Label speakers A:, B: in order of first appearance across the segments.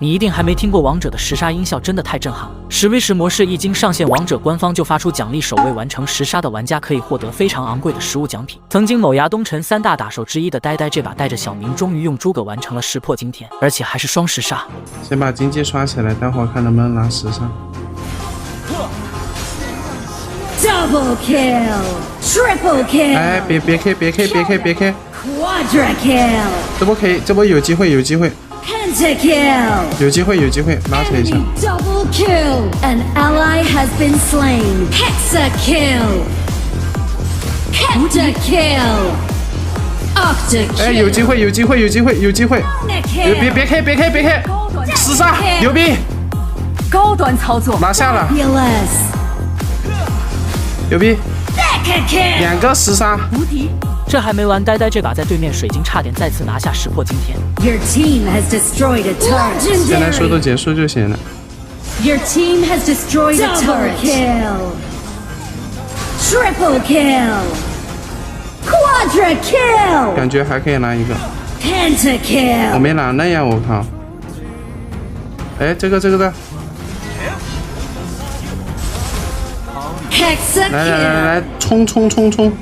A: 你一定还没听过王者的10杀音效，真的太震撼了。10v10模式一经上线，王者官方就发出奖励，首位完成10杀的玩家可以获得非常昂贵的实物奖品。曾经某牙东城3大打手之一的呆呆，这把带着小明终于用诸葛完成了10破惊天，而且还是双10杀。
B: 先把经济刷起来，待会儿看能不能拿10杀。
C: Double kill, triple kill.
B: 哎，别 K。
C: Quadra kill.
B: 这波有机会，
C: Pentakill.
B: 有机会，拉扯一下。
C: Enemy double kill. An ally has been slain. Hexa kill. Pentakill. Octa kill.
B: 哎，有机会。别 K。 10杀，牛逼！
D: 高端操作，
B: 拿下了，
C: Fabulous.
B: 牛逼
C: Deca kill.
B: ！2个10杀，
D: 无敌。
A: 这还没完，呆呆这把在对面水晶差点再次拿下10破惊天。
C: Your team has destroyed a turret.
B: 简单速度结束就行了。
C: Your team has destroyed a turret. Kill. Triple kill. Quadra kill.
B: 感觉还可以拿一个， 我
C: Pentakill.
B: 没拿那样，我靠！哎，这个，
C: Hexa
B: 来，
C: kill.
B: 冲！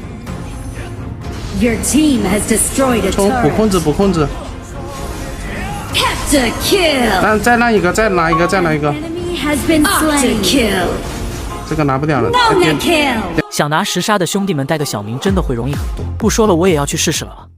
C: Your team has destroyed a
B: 冲！补控
C: turret.
B: 制！
C: Hector kill.
B: 再拿一个！
C: Enemy has been slain. Kill.
B: 这个拿不掉了。
C: Nona kill.
A: 想拿10杀的兄弟们带个小明真的会容易很多。不说了，我也要去试试了。